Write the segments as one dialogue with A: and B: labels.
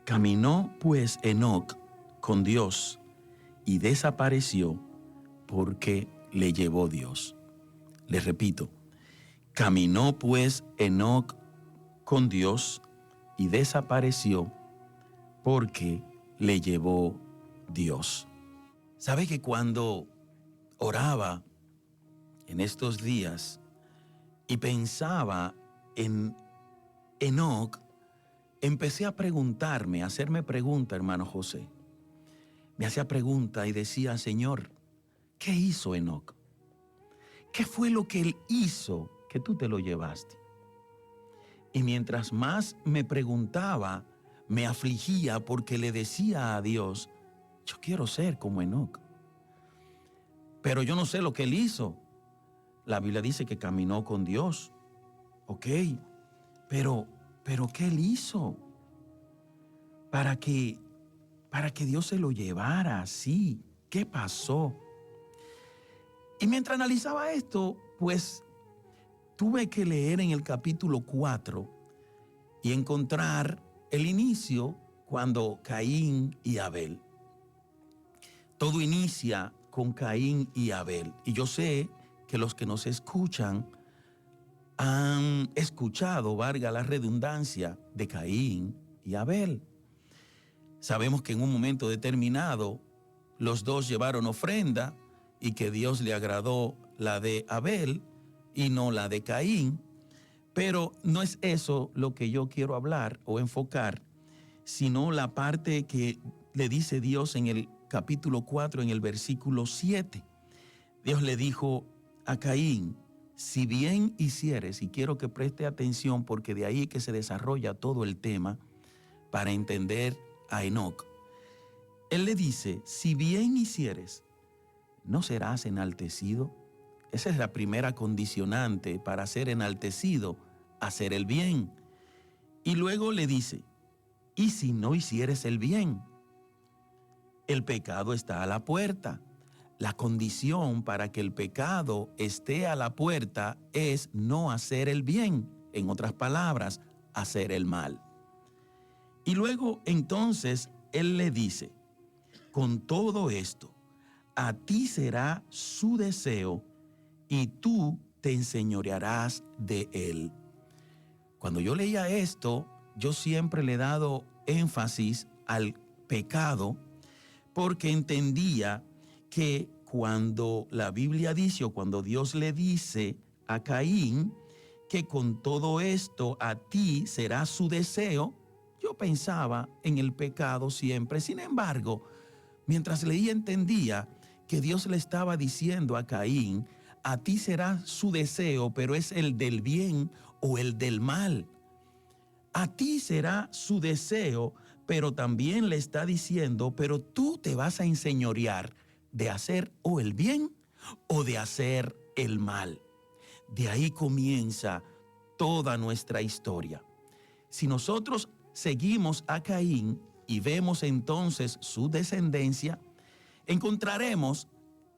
A: Caminó pues Enoc con Dios y desapareció porque le llevó Dios. Les repito, caminó pues Enoc con Dios y desapareció porque le llevó Dios. ¿Sabe que cuando oraba en estos días y pensaba en Enoc, empecé a preguntarme, a hacerme pregunta, hermano José? Me hacía pregunta y decía, Señor, ¿qué hizo Enoc? ¿Qué fue lo que él hizo que tú te lo llevaste? Y mientras más me preguntaba, me afligía porque le decía a Dios, yo quiero ser como Enoc. Pero yo no sé lo que él hizo. La Biblia dice que caminó con Dios. Ok, pero ¿qué él hizo? Para que Dios se lo llevara así. ¿Qué pasó? Y mientras analizaba esto, pues tuve que leer en el capítulo 4 y encontrar el inicio cuando Caín y Abel. Todo inicia con Caín y Abel. Y yo sé que los que nos escuchan han escuchado, valga la redundancia, de Caín y Abel. Sabemos que en un momento determinado los dos llevaron ofrenda y que Dios le agradó la de Abel y no la de Caín. Pero no es eso lo que yo quiero hablar o enfocar, sino la parte que le dice Dios en el capítulo 4, en el versículo 7. Dios le dijo a Caín, si bien hicieres, y quiero que preste atención porque de ahí que se desarrolla todo el tema para entender a Enoc. Él le dice, si bien hicieres, ¿no serás enaltecido? Esa es la primera condicionante para ser enaltecido, hacer el bien. Y luego le dice, ¿y si no hicieres el bien? El pecado está a la puerta. La condición para que el pecado esté a la puerta es no hacer el bien. En otras palabras, hacer el mal. Y luego entonces él le dice, con todo esto, a ti será su deseo y tú te enseñorearás de él. Cuando yo leía esto, yo siempre le he dado énfasis al pecado porque entendía que cuando la Biblia dice o cuando Dios le dice a Caín que con todo esto a ti será su deseo, yo pensaba en el pecado siempre. Sin embargo, mientras leía entendía que Dios le estaba diciendo a Caín, a ti será su deseo, pero es el del bien o el del mal. A ti será su deseo, pero también le está diciendo, pero tú te vas a enseñorear de hacer o el bien o de hacer el mal. De ahí comienza toda nuestra historia. Si nosotros seguimos a Caín y vemos entonces su descendencia, encontraremos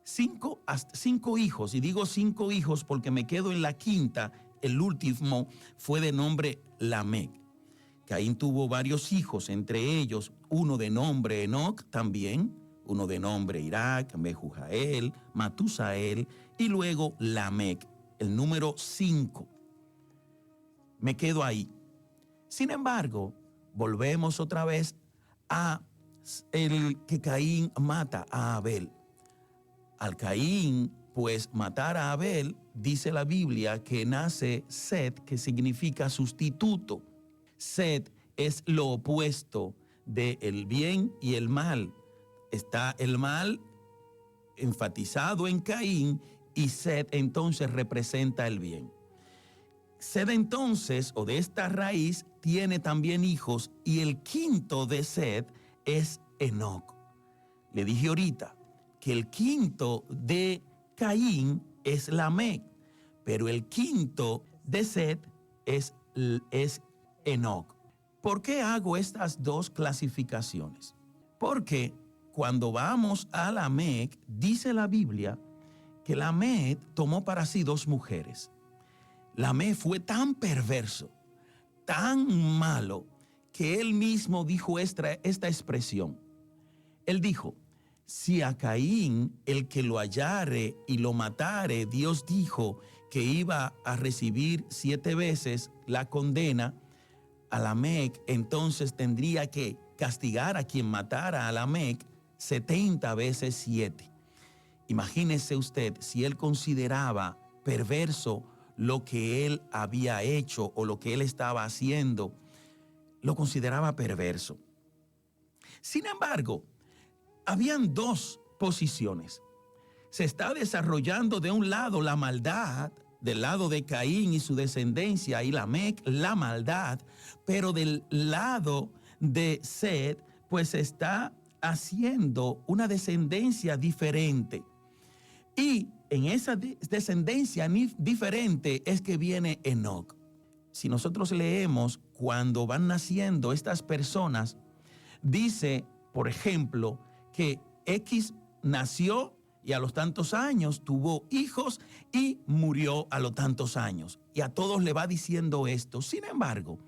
A: cinco hijos, y digo 5 hijos porque me quedo en la quinta, el último fue de nombre Lamec. Caín tuvo varios hijos, entre ellos uno de nombre Enoc también, uno de nombre Irak, Mehujael, Matusael y luego Lamec, el número 5. Me quedo ahí. Sin embargo, volvemos otra vez a el que Caín mata a Abel. Al Caín, pues matar a Abel, dice la Biblia que nace Set, que significa sustituto. Set es lo opuesto del bien y el mal. Está el mal enfatizado en Caín y Set entonces representa el bien. Set entonces, o de esta raíz, tiene también hijos y el quinto de Set es Enoc. Le dije ahorita que el quinto de Caín es Lamec, pero el quinto de Set es Enoc. ¿Por qué hago estas dos clasificaciones? Porque cuando vamos a Lamec, dice la Biblia que Lamec tomó para sí 2 mujeres. Lamec fue tan perverso, tan malo, que él mismo dijo esta expresión. Él dijo, si a Caín, el que lo hallare y lo matare, Dios dijo que iba a recibir 7 veces la condena, a Lamec entonces tendría que castigar a quien matara a Lamec 70 veces 7. Imagínese usted si él consideraba perverso lo que él había hecho o lo que él estaba haciendo, lo consideraba perverso. Sin embargo, habían 2 posiciones. Se está desarrollando de un lado la maldad, del lado de Caín y su descendencia, y Lamec, la maldad, pero del lado de Set, pues se está haciendo una descendencia diferente. Y en esa descendencia diferente es que viene Enoc. Si nosotros leemos cuando van naciendo estas personas, dice, por ejemplo, que X nació y a los tantos años tuvo hijos y murió a los tantos años. Y a todos le va diciendo esto. Sin embargo,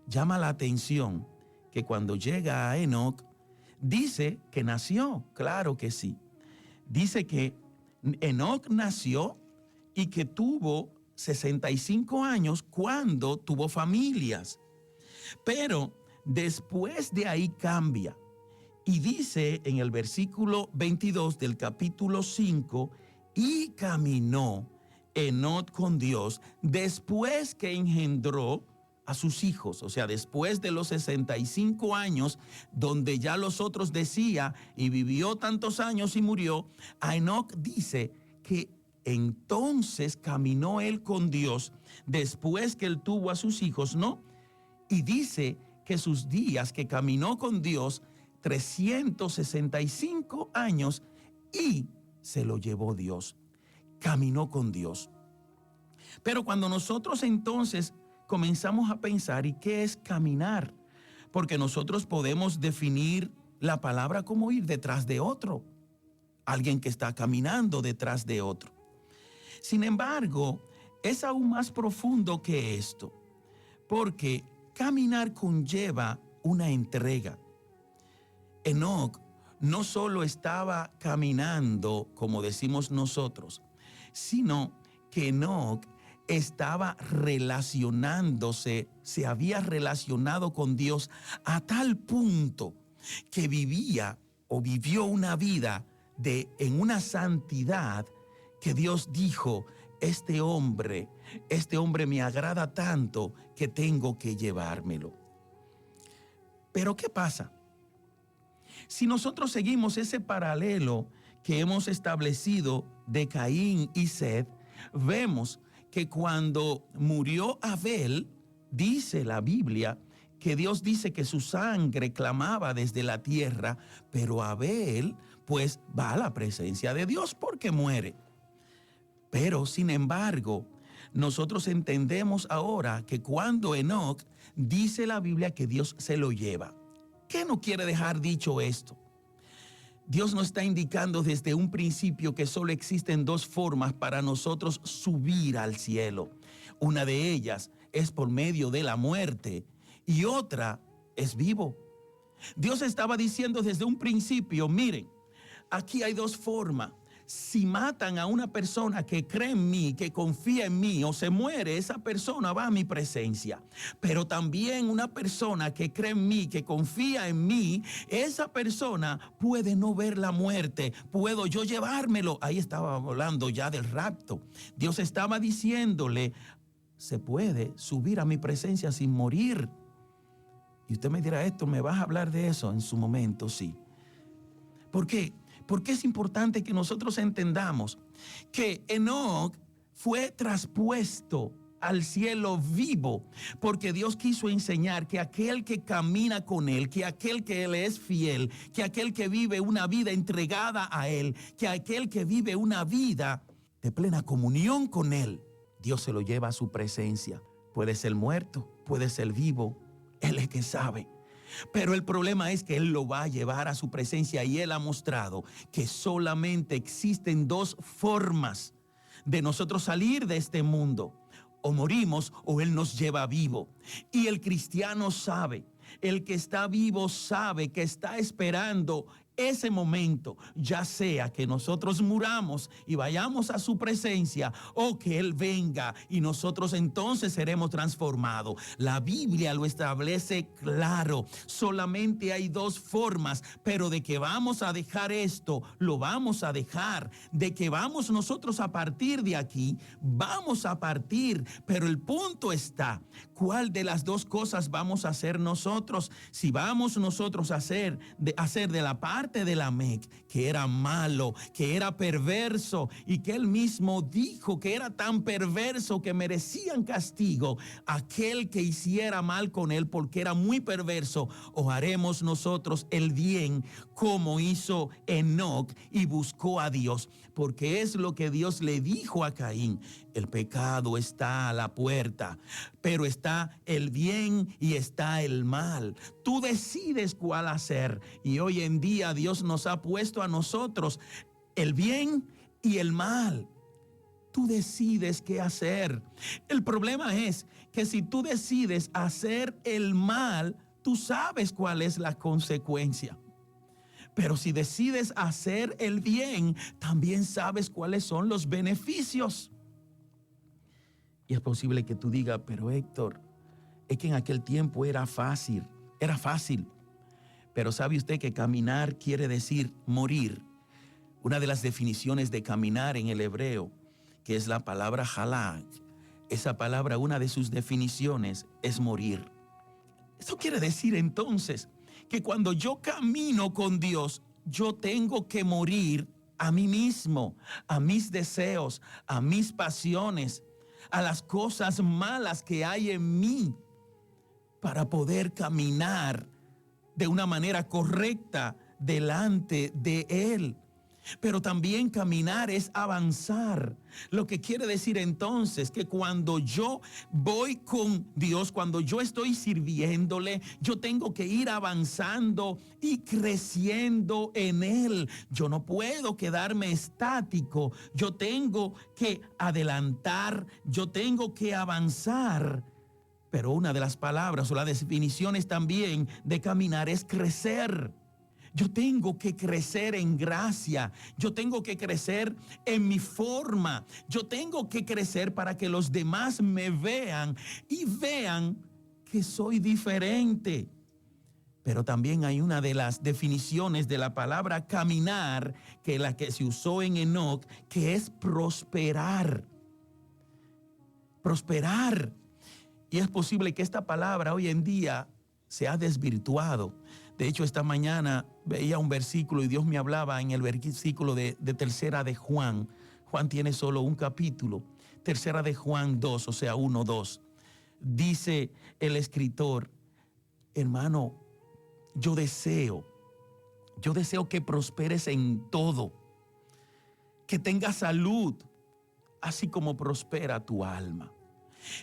A: llama la atención que cuando llega a Enoc, dice que nació. Claro que sí. Dice que Enoc nació y que tuvo 65 años cuando tuvo familias. Pero después de ahí cambia. Y dice en el versículo 22 del capítulo 5, y caminó Enoc con Dios después que engendró a sus hijos, o sea, después de los 65 años, donde ya los otros decía, y vivió tantos años y murió, a Enoc dice que entonces caminó él con Dios después que él tuvo a sus hijos, ¿no? Y dice que sus días que caminó con Dios, 365 años, y se lo llevó Dios. Caminó con Dios. Pero cuando nosotros entonces comenzamos a pensar, ¿y qué es caminar? Porque nosotros podemos definir la palabra como ir detrás de otro. Alguien que está caminando detrás de otro. Sin embargo, es aún más profundo que esto. Porque caminar conlleva una entrega. Enoc no solo estaba caminando, como decimos nosotros, sino que Enoc estaba relacionándose, se había relacionado con Dios a tal punto que vivía o vivió una vida en una santidad que Dios dijo, este hombre me agrada tanto que tengo que llevármelo. Pero ¿qué pasa? Si nosotros seguimos ese paralelo que hemos establecido de Caín y Set, vemos que cuando murió Abel, dice la Biblia, que Dios dice que su sangre clamaba desde la tierra, pero Abel pues va a la presencia de Dios porque muere. Pero sin embargo, nosotros entendemos ahora que cuando Enoc, dice la Biblia que Dios se lo lleva. ¿Qué no quiere dejar dicho esto? Dios nos está indicando desde un principio que solo existen 2 formas para nosotros subir al cielo. Una de ellas es por medio de la muerte y otra es vivo. Dios estaba diciendo desde un principio, miren, aquí hay 2 formas. Si matan a una persona que cree en mí, que confía en mí, o se muere, esa persona va a mi presencia. Pero también una persona que cree en mí, que confía en mí, esa persona puede no ver la muerte. Puedo yo llevármelo. Ahí estaba hablando ya del rapto. Dios estaba diciéndole, se puede subir a mi presencia sin morir. Y usted me dirá, esto, ¿me vas a hablar de eso? En su momento, sí. ¿Por qué? Porque es importante que nosotros entendamos que Enoc fue traspuesto al cielo vivo, porque Dios quiso enseñar que aquel que camina con Él, que aquel que le es fiel, que aquel que vive una vida entregada a Él, que aquel que vive una vida de plena comunión con Él, Dios se lo lleva a su presencia. Puede ser muerto, puede ser vivo, Él es que sabe. Pero el problema es que Él lo va a llevar a su presencia y Él ha mostrado que solamente existen 2 formas de nosotros salir de este mundo. O morimos o Él nos lleva vivo. Y el cristiano sabe El que está vivo sabe que está esperando ese momento, ya sea que nosotros muramos y vayamos a su presencia o que Él venga y nosotros entonces seremos transformados. La Biblia lo establece claro. Solamente hay dos formas, pero de que vamos a dejar esto, lo vamos a dejar. De que vamos nosotros a partir de aquí, vamos a partir. Pero el punto está, ¿cuál de las dos cosas vamos a hacer nosotros? Si vamos nosotros a hacer de la parte de Lamec, que era malo, que era perverso y que él mismo dijo que era tan perverso que merecían castigo aquel que hiciera mal con él porque era muy perverso, o haremos nosotros el bien como hizo Enoc y buscó a Dios, porque es lo que Dios le dijo a Caín: el pecado está a la puerta, pero está el bien y está el mal. Tú decides cuál hacer, y hoy en día Dios nos ha puesto a nosotros el bien y el mal. Tú decides qué hacer. El problema es que si tú decides hacer el mal, tú sabes cuál es la consecuencia. Pero si decides hacer el bien, también sabes cuáles son los beneficios. Y es posible que tú digas: pero Héctor, es que en aquel tiempo era fácil. Pero ¿sabe usted que caminar quiere decir morir? Una de las definiciones de caminar en el hebreo, que es la palabra halak, esa palabra, una de sus definiciones es morir. Eso quiere decir entonces que cuando yo camino con Dios, yo tengo que morir a mí mismo, a mis deseos, a mis pasiones, a las cosas malas que hay en mí, para poder caminar de una manera correcta delante de Él. Pero también caminar es avanzar. Lo que quiere decir entonces que cuando yo voy con Dios, cuando yo estoy sirviéndole, yo tengo que ir avanzando y creciendo en Él. Yo no puedo quedarme estático. Yo tengo que adelantar, yo tengo que avanzar. Pero una de las palabras o las definiciones también de caminar es crecer. Yo tengo que crecer en gracia. Yo tengo que crecer en mi forma. Yo tengo que crecer para que los demás me vean y vean que soy diferente. Pero también hay una de las definiciones de la palabra caminar, que es la que se usó en Enoc, que es prosperar. Prosperar. Y es posible que esta palabra hoy en día se ha desvirtuado. De hecho, esta mañana veía un versículo y Dios me hablaba en el versículo de tercera de Juan. Juan tiene solo un capítulo. Tercera de Juan 2, o sea, 1:2. Dice el escritor: hermano, yo deseo que prosperes en todo, que tengas salud, así como prospera tu alma.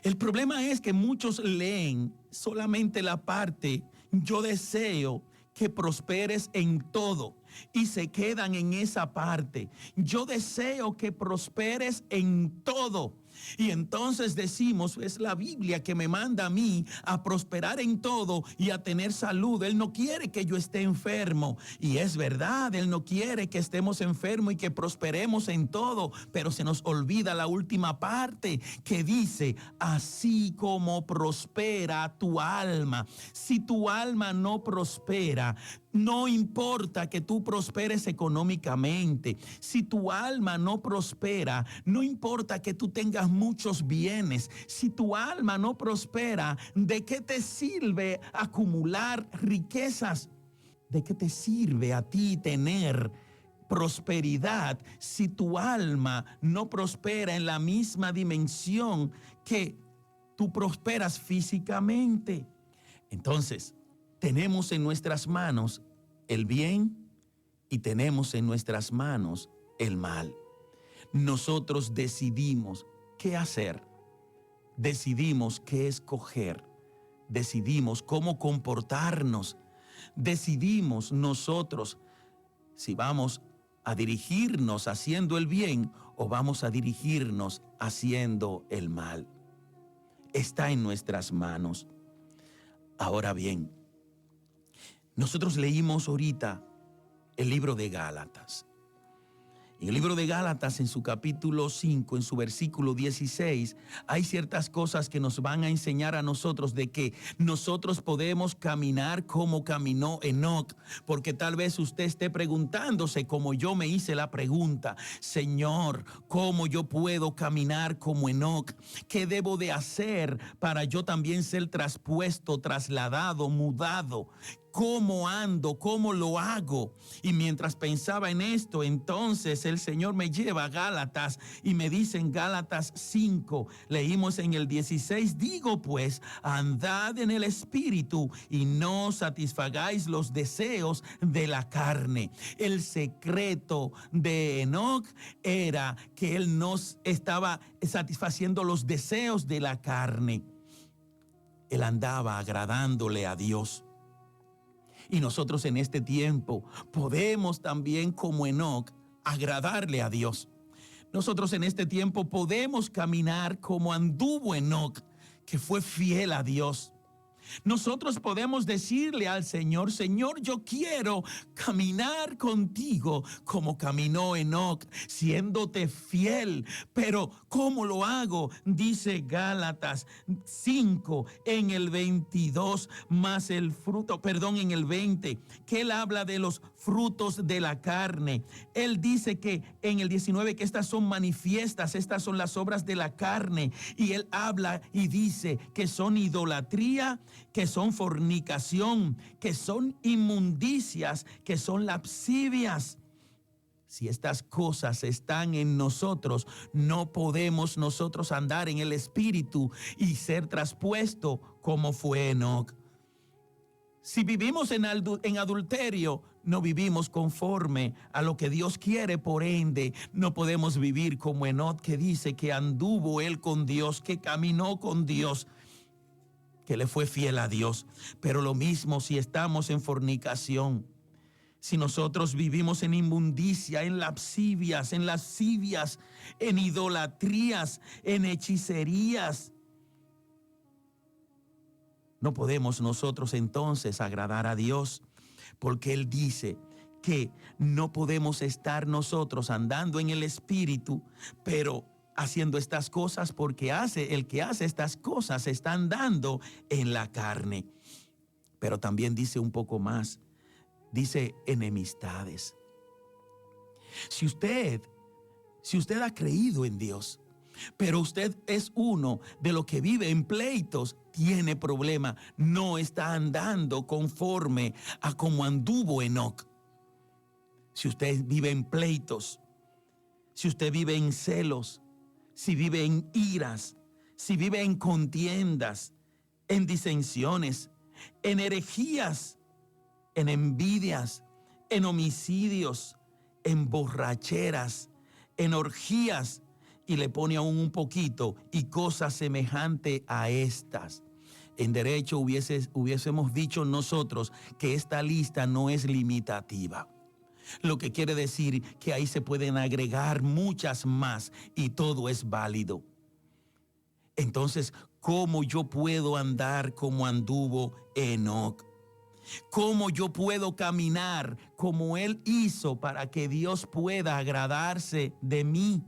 A: El problema es que muchos leen solamente la parte yo deseo que prosperes en todo y se quedan en esa parte. Yo deseo que prosperes en todo. Y entonces decimos, es la Biblia que me manda a mí a prosperar en todo y a tener salud. Él no quiere que yo esté enfermo. Y es verdad, Él no quiere que estemos enfermos y que prosperemos en todo. Pero se nos olvida la última parte que dice: así como prospera tu alma. Si tu alma no prospera, no importa que tú prosperes económicamente. Si tu alma no prospera, no importa que tú tengas muchos bienes. Si tu alma no prospera, ¿de qué te sirve acumular riquezas? ¿De qué te sirve a ti tener prosperidad si tu alma no prospera en la misma dimensión que tú prosperas físicamente? Entonces, tenemos en nuestras manos el bien y tenemos en nuestras manos el mal. Nosotros decidimos qué hacer, decidimos qué escoger, decidimos cómo comportarnos, decidimos nosotros si vamos a dirigirnos haciendo el bien o vamos a dirigirnos haciendo el mal. Está en nuestras manos. Ahora bien, Nosotros leímos ahorita el libro de Gálatas. En el libro de Gálatas, en su capítulo 5, en su versículo 16, hay ciertas cosas que nos van a enseñar a nosotros de que nosotros podemos caminar como caminó Enoc, porque tal vez usted esté preguntándose, como yo me hice la pregunta: Señor, ¿cómo yo puedo caminar como Enoc? ¿Qué debo de hacer para yo también ser traspuesto, trasladado, mudado? ¿Cómo ando? ¿Cómo lo hago? Y mientras pensaba en esto, entonces el Señor me lleva a Gálatas y me dice en Gálatas 5, leímos en el 16, digo pues, andad en el Espíritu y no satisfagáis los deseos de la carne. El secreto de Enoc era que él no estaba satisfaciendo los deseos de la carne. Él andaba agradándole a Dios. Y nosotros en este tiempo podemos también, como Enoc, agradarle a Dios. Nosotros en este tiempo podemos caminar como anduvo Enoc, que fue fiel a Dios. Nosotros podemos decirle al Señor: Señor, yo quiero caminar contigo como caminó Enoc, siéndote fiel. Pero ¿cómo lo hago? Dice Gálatas 5 en el 22, más el fruto, en el 20, que él habla de los frutos de la carne. Él dice que en el 19 que estas son manifiestas, estas son las obras de la carne. Y él habla y dice que son idolatría, que son fornicación, que son inmundicias, que son lascivias. Si estas cosas están en nosotros, no podemos nosotros andar en el Espíritu y ser traspuesto como fue Enoc. Si vivimos en adulterio, no vivimos conforme a lo que Dios quiere, por ende, no podemos vivir como Enoc, que dice que anduvo él con Dios, que caminó con Dios, que le fue fiel a Dios. Pero lo mismo si estamos en fornicación, si nosotros vivimos en inmundicia, en lascivias, en idolatrías, en hechicerías, no podemos nosotros entonces agradar a Dios, porque Él dice que no podemos estar nosotros andando en el Espíritu, pero haciendo estas cosas, porque el que hace estas cosas está andando en la carne. Pero también dice un poco más, dice enemistades. Si usted ha creído en Dios, pero usted es uno de los que vive en pleitos, tiene problema, no está andando conforme a como anduvo Enoc. Si usted vive en pleitos, si usted vive en celos, si vive en iras, si vive en contiendas, en disensiones, en herejías, en envidias, en homicidios, en borracheras, en orgías, y le pone aún un poquito, y cosas semejantes a estas. En derecho hubiésemos dicho nosotros que esta lista no es limitativa. Lo que quiere decir que ahí se pueden agregar muchas más y todo es válido. Entonces, ¿cómo yo puedo andar como anduvo Enoc? ¿Cómo yo puedo caminar como él hizo para que Dios pueda agradarse de mí?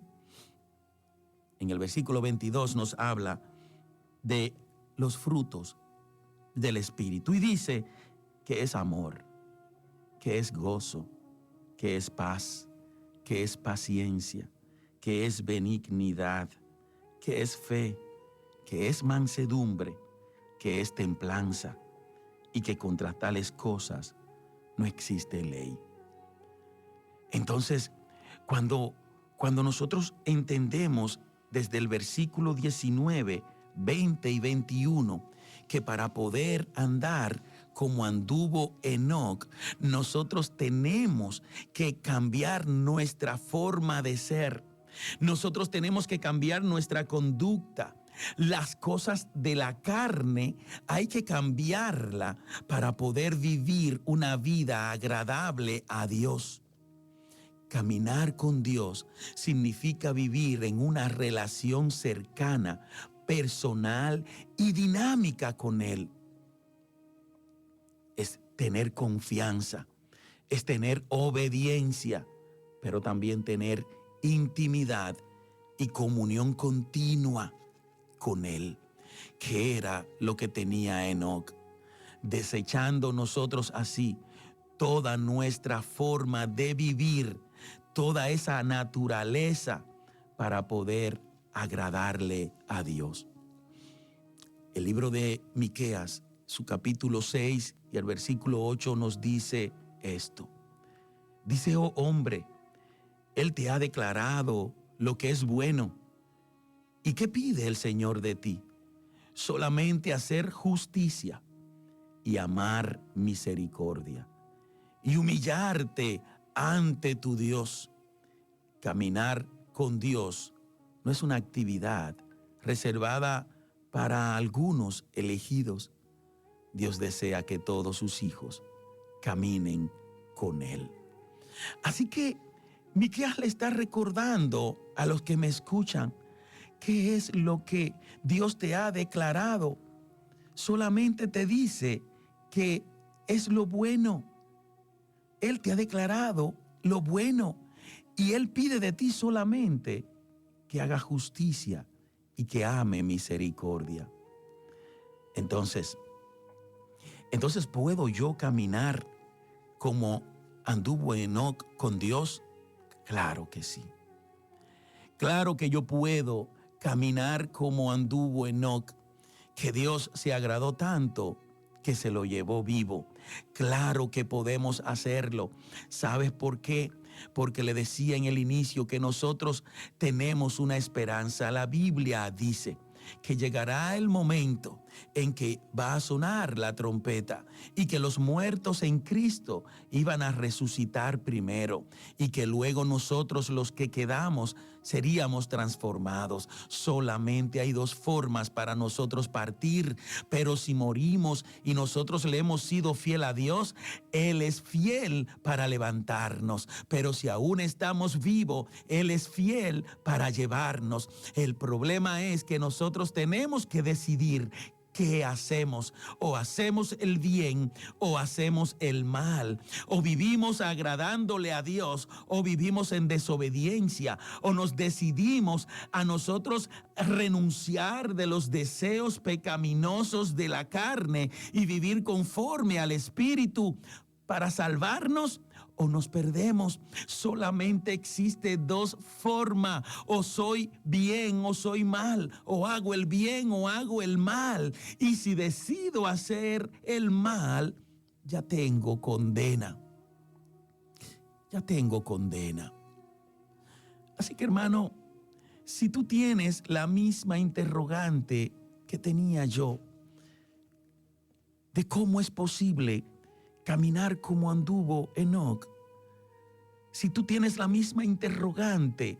A: En el versículo 22 nos habla de los frutos del Espíritu y dice que es amor, que es gozo, que es paz, que es paciencia, que es benignidad, que es fe, que es mansedumbre, que es templanza, y que contra tales cosas no existe ley. Entonces, cuando nosotros entendemos desde el versículo 19, 20 y 21, que para poder andar como anduvo Enoc, nosotros tenemos que cambiar nuestra forma de ser. Nosotros tenemos que cambiar nuestra conducta. Las cosas de la carne hay que cambiarla para poder vivir una vida agradable a Dios. Caminar con Dios significa vivir en una relación cercana, personal y dinámica con Él. Es tener confianza, es tener obediencia, pero también tener intimidad y comunión continua con Él, que era lo que tenía Enoc, desechando nosotros así toda nuestra forma de vivir, toda esa naturaleza para poder agradarle a Dios. El libro de Miqueas, su capítulo 6 y el versículo 8 nos dice esto. Dice: oh hombre, Él te ha declarado lo que es bueno. ¿Y qué pide el Señor de ti? Solamente hacer justicia y amar misericordia y humillarte ante tu Dios. Caminar con Dios no es una actividad reservada para algunos elegidos. Dios desea que todos sus hijos caminen con Él. Así que Miqueas le está recordando a los que me escuchan qué es lo que Dios te ha declarado. Solamente te dice que es lo bueno. Él te ha declarado lo bueno y Él pide de ti solamente que haga justicia y que ame misericordia. Entonces, ¿puedo yo caminar como anduvo Enoc con Dios? Claro que sí. Claro que yo puedo caminar como anduvo Enoc, que Dios se agradó tanto que se lo llevó vivo. Claro que podemos hacerlo. ¿Sabes por qué? Porque le decía en el inicio que nosotros tenemos una esperanza. La Biblia dice que llegará el momento en que va a sonar la trompeta y que los muertos en Cristo iban a resucitar primero y que luego nosotros los que quedamos seríamos transformados. Solamente hay dos formas para nosotros partir, pero si morimos y nosotros le hemos sido fiel a Dios, Él es fiel para levantarnos, pero si aún estamos vivos, Él es fiel para llevarnos. El problema es que nosotros tenemos que decidir ¿qué hacemos? O hacemos el bien o hacemos el mal. O vivimos agradándole a Dios o vivimos en desobediencia. O nos decidimos a nosotros renunciar de los deseos pecaminosos de la carne y vivir conforme al Espíritu para salvarnos, o nos perdemos. Solamente existe dos formas: o soy bien o soy mal, o hago el bien o hago el mal. Y si decido hacer el mal, ya tengo condena. Ya tengo condena. Así que, hermano, si tú tienes la misma interrogante que tenía yo de cómo es posible caminar como anduvo Enoc, si tú tienes la misma interrogante,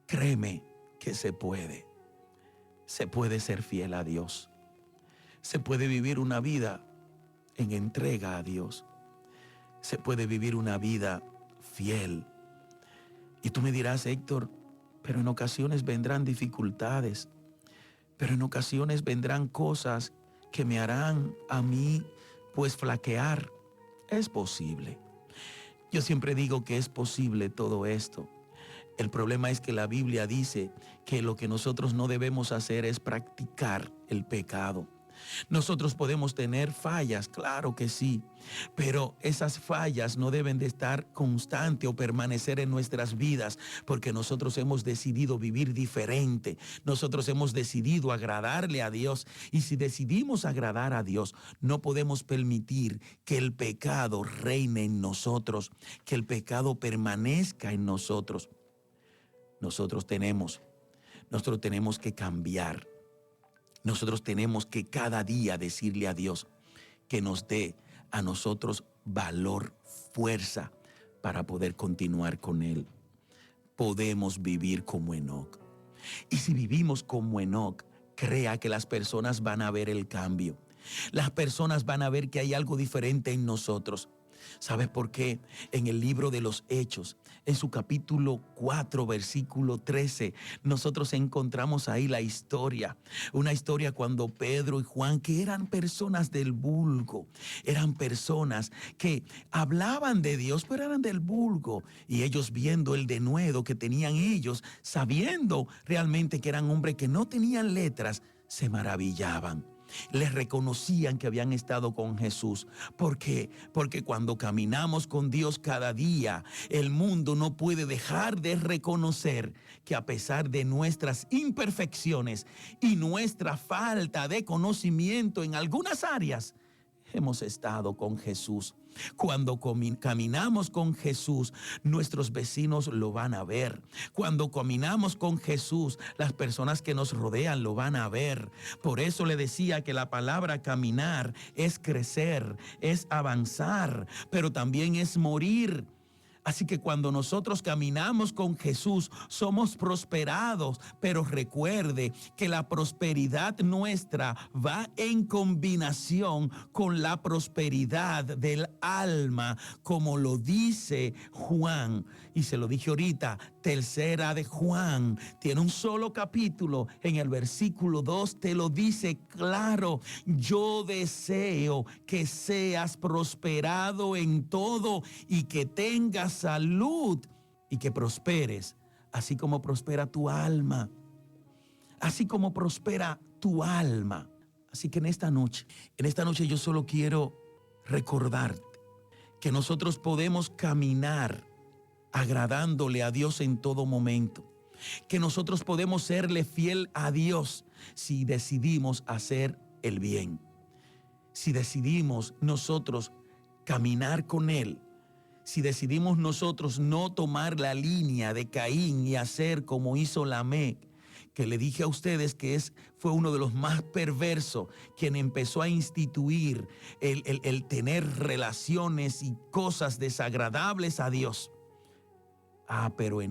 A: créeme que se puede. Se puede ser fiel a Dios. Se puede vivir una vida en entrega a Dios. Se puede vivir una vida fiel. Y tú me dirás: Héctor, pero en ocasiones vendrán dificultades, pero en ocasiones vendrán cosas que me harán a mí pues flaquear. Es posible. Yo siempre digo que es posible todo esto. El problema es que la Biblia dice que lo que nosotros no debemos hacer es practicar el pecado. Nosotros podemos tener fallas, claro que sí, pero esas fallas no deben de estar constante o permanecer en nuestras vidas, porque nosotros hemos decidido vivir diferente. Nosotros hemos decidido agradarle a Dios, y si decidimos agradar a Dios, no podemos permitir que el pecado reine en nosotros, que el pecado permanezca en nosotros. Nosotros tenemos que cambiar. Nosotros tenemos que cada día decirle a Dios que nos dé a nosotros valor, fuerza para poder continuar con Él. Podemos vivir como Enoc. Y si vivimos como Enoc, crea que las personas van a ver el cambio. Las personas van a ver que hay algo diferente en nosotros. ¿Sabes por qué? En el libro de los Hechos, en su capítulo 4, versículo 13, nosotros encontramos ahí la historia. Una historia cuando Pedro y Juan, que eran personas del vulgo, eran personas que hablaban de Dios, pero eran del vulgo. Y ellos viendo el denuedo que tenían ellos, sabiendo realmente que eran hombres que no tenían letras, se maravillaban. Les reconocían que habían estado con Jesús. ¿Por qué? Porque cuando caminamos con Dios cada día, el mundo no puede dejar de reconocer que a pesar de nuestras imperfecciones y nuestra falta de conocimiento en algunas áreas, hemos estado con Jesús. Cuando caminamos con Jesús, nuestros vecinos lo van a ver. Cuando caminamos con Jesús, las personas que nos rodean lo van a ver. Por eso le decía que la palabra caminar es crecer, es avanzar, pero también es morir. Así que cuando nosotros caminamos con Jesús, somos prosperados, pero recuerde que la prosperidad nuestra va en combinación con la prosperidad del alma, como lo dice Juan. Y se lo dije ahorita, tercera de Juan, tiene un solo capítulo, en el versículo 2 te lo dice claro: yo deseo que seas prosperado en todo y que tengas salud y que prosperes, así como prospera tu alma, así como prospera tu alma. Así que en esta noche yo solo quiero recordarte que nosotros podemos caminar agradándole a Dios en todo momento, que nosotros podemos serle fiel a Dios si decidimos hacer el bien, si decidimos nosotros caminar con Él, si decidimos nosotros no tomar la línea de Caín y hacer como hizo Lamec, que le dije a ustedes que fue uno de los más perversos, quien empezó a instituir el tener relaciones y cosas desagradables a Dios. Pero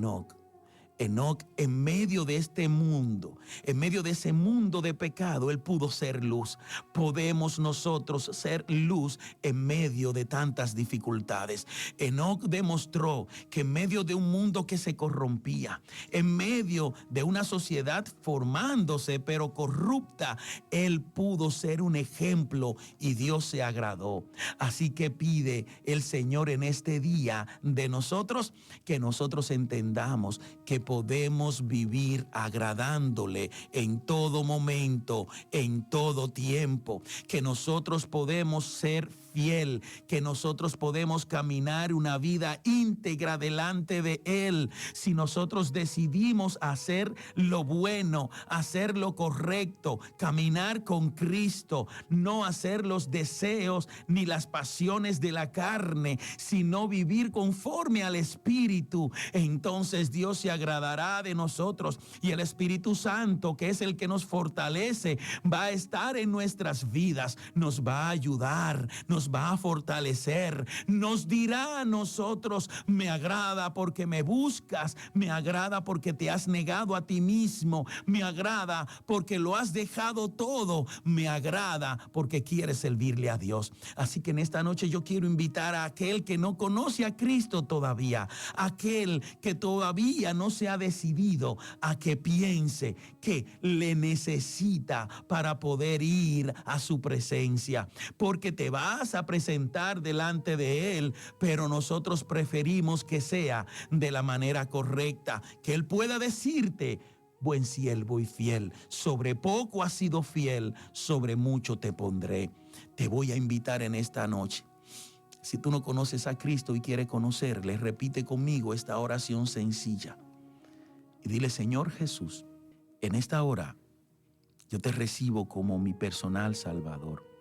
A: Enoc, en medio de este mundo, en medio de ese mundo de pecado, él pudo ser luz. Podemos nosotros ser luz en medio de tantas dificultades. Enoc demostró que en medio de un mundo que se corrompía, en medio de una sociedad formándose pero corrupta, él pudo ser un ejemplo y Dios se agradó. Así que pide el Señor en este día de nosotros que nosotros entendamos que podemos vivir agradándole en todo momento, en todo tiempo, que nosotros podemos ser fiel, que nosotros podemos caminar una vida íntegra delante de Él. Si nosotros decidimos hacer lo bueno, hacer lo correcto, caminar con Cristo, no hacer los deseos ni las pasiones de la carne, sino vivir conforme al Espíritu, entonces Dios se agradará de nosotros y el Espíritu Santo, que es el que nos fortalece, va a estar en nuestras vidas, nos va a ayudar, nos va a fortalecer, nos dirá a nosotros: me agrada porque me buscas, me agrada porque te has negado a ti mismo, me agrada porque lo has dejado todo, me agrada porque quieres servirle a Dios. Así que en esta noche yo quiero invitar a aquel que no conoce a Cristo todavía, aquel que todavía no se ha decidido, a que piense que le necesita para poder ir a su presencia, porque te vas a presentar delante de Él, pero nosotros preferimos que sea de la manera correcta, que Él pueda decirte: buen siervo y fiel, sobre poco has sido fiel, sobre mucho te pondré. Te voy a invitar en esta noche. Si tú no conoces a Cristo y quieres conocerle, repite conmigo esta oración sencilla y dile: Señor Jesús, en esta hora yo te recibo como mi personal Salvador.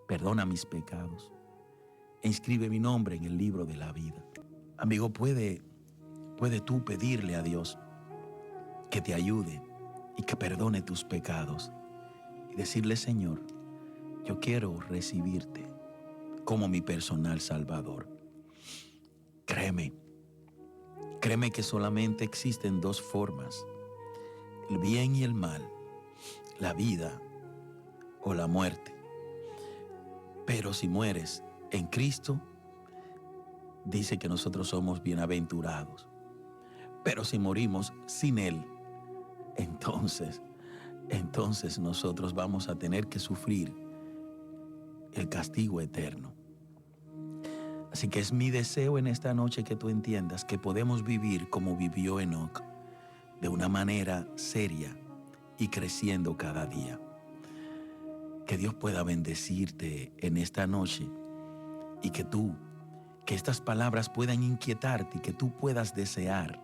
A: Perdona mis pecados e inscribe mi nombre en el libro de la vida. Amigo, puede tú pedirle a Dios que te ayude y que perdone tus pecados y decirle: Señor, yo quiero recibirte como mi personal Salvador. Créeme que solamente existen dos formas: el bien y el mal, la vida o la muerte. Pero si mueres en Cristo, dice que nosotros somos bienaventurados. Pero si morimos sin Él, entonces nosotros vamos a tener que sufrir el castigo eterno. Así que es mi deseo en esta noche que tú entiendas que podemos vivir como vivió Enoc, de una manera seria y creciendo cada día. Que Dios pueda bendecirte en esta noche y que estas palabras puedan inquietarte y que tú puedas desear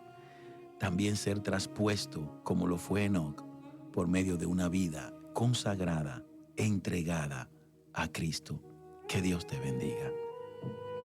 A: también ser traspuesto como lo fue Enoc por medio de una vida consagrada, entregada a Cristo. Que Dios te bendiga.